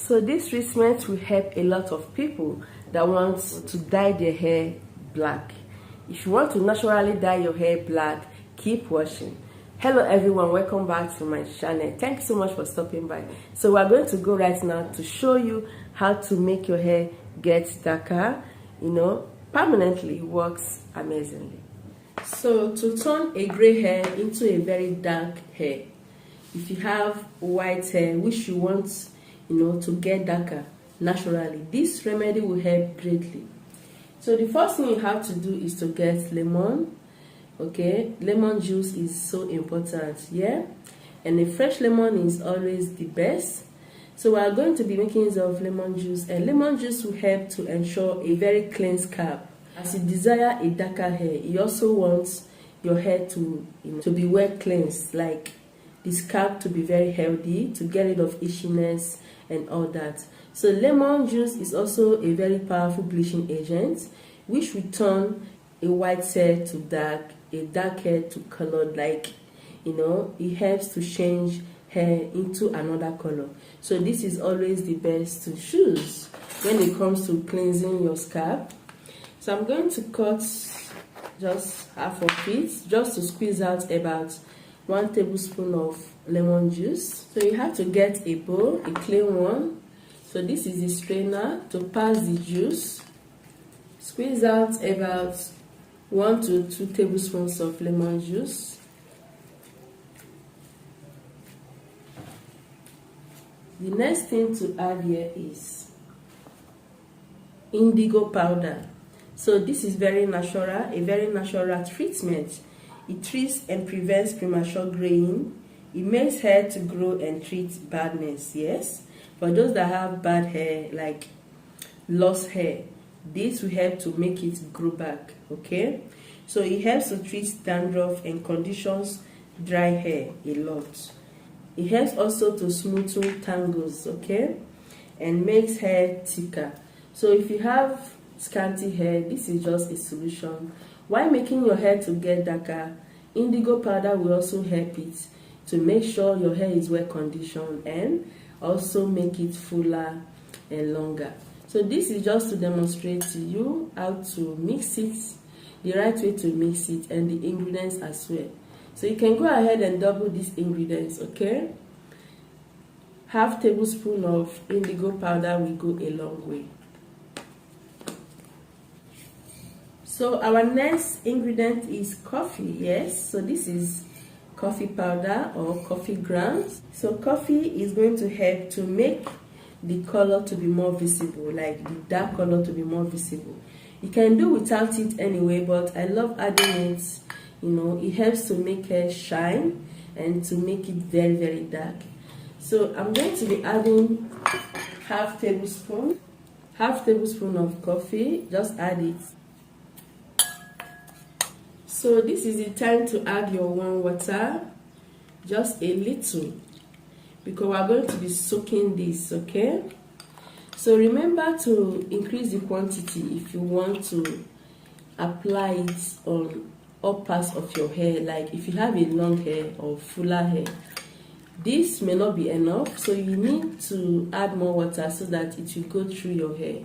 So this treatment will help a lot of people that want to dye their hair black. If you want to naturally dye your hair black, keep watching. Hello everyone, welcome back to my channel. Thank you so much for stopping by. So we're going to go right now to show you how to make your hair get darker. Permanently. It works amazingly. So to turn a gray hair into a very dark hair, if you have white hair which you want to get darker naturally, this remedy will help greatly. So the first thing you have to do is to get lemon. Okay, lemon juice is so important, and a fresh lemon is always the best. So we are going to be making use of lemon juice, and lemon juice will help to ensure a very clean scalp. As you desire a darker hair, you also want your hair to be well cleansed, like the scalp to be very healthy, to get rid of itchiness and all that. So lemon juice is also a very powerful bleaching agent, which will turn a white hair to dark, a dark hair to colored, it helps to change hair into another color. So this is always the best to choose when it comes to cleansing your scalp. So I'm going to cut just half of it, just to squeeze out about 1 tablespoon of lemon juice. So you have to get a bowl, a clean one. So this is the strainer to pass the juice. Squeeze out about 1 to 2 tablespoons of lemon juice. The next thing to add here is indigo powder. So this is very natural, a very natural treatment. It treats and prevents premature graying. It makes hair to grow and treats baldness. Yes, for those that have bad hair, like lost hair, this will help to make it grow back. Okay, so it helps to treat dandruff and conditions dry hair a lot. It helps also to smoothen tangles, okay, and makes hair thicker. So if you have scanty hair, this is just a solution. While making your hair to get darker, indigo powder will also help it to make sure your hair is well conditioned and also make it fuller and longer. So this is just to demonstrate to you how to mix it, the right way to mix it, and the ingredients as well. So you can go ahead and double these ingredients, okay? Half tablespoon of indigo powder will go a long way. So our next ingredient is coffee. Yes, so this is coffee powder or coffee grounds. So coffee is going to help to make the color to be more visible, like the dark color to be more visible. You can do without it anyway, but I love adding it. It helps to make hair shine and to make it very, very dark. So I'm going to be adding half tablespoon of coffee. Just add it. So this is the time to add your warm water, just a little, because we are going to be soaking this, okay? So remember to increase the quantity if you want to apply it on all parts of your hair, like if you have a long hair or fuller hair. This may not be enough, so you need to add more water so that it will go through your hair.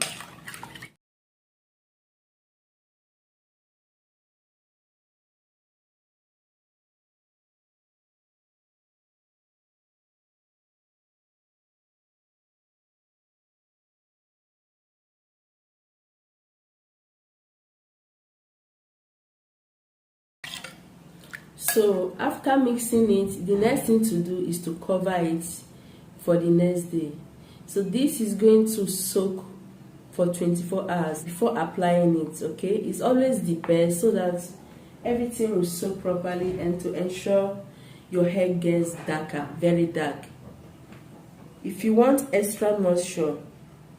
So after mixing it, the next thing to do is to cover it for the next day. So this is going to soak for 24 hours before applying it, okay? It's always the best so that everything will soak properly and to ensure your hair gets darker, very dark. If you want extra moisture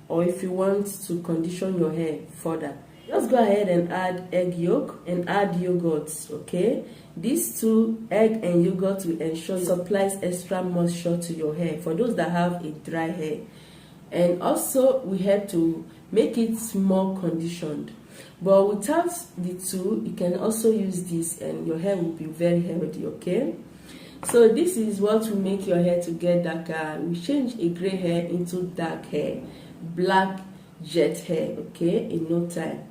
or if you want to condition your hair further, just go ahead and add egg yolk and add yogurt, okay? These two, egg and yogurt, will ensure it supplies extra moisture to your hair for those that have a dry hair. And also, we have to make it more conditioned. But without the two, you can also use this and your hair will be very healthy, okay? So this is what will make your hair to get darker. We change a gray hair into dark hair, black jet hair, okay, in no time.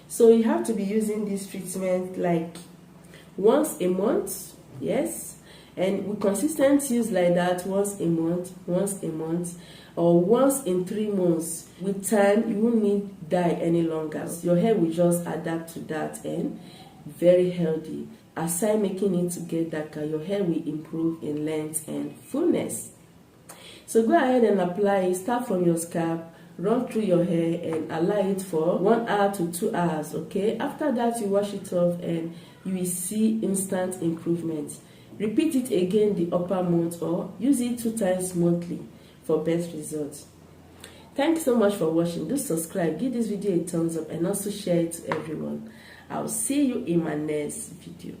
So you have to be using this treatment like once a month, yes, and with consistent use like that, once a month, or once in 3 months. With time, you won't need dye any longer. Your hair will just adapt to that and very healthy. Aside making it to get darker, your hair will improve in length and fullness. So go ahead and apply it. Start from your scalp, run through your hair and allow it for 1 hour to 2 hours, okay? After that, you wash it off and you will see instant improvement. Repeat it again the upper month or use it 2 times monthly for best results. Thanks so much for watching. Do subscribe, give this video a thumbs up and also share it to everyone. I'll see you in my next video.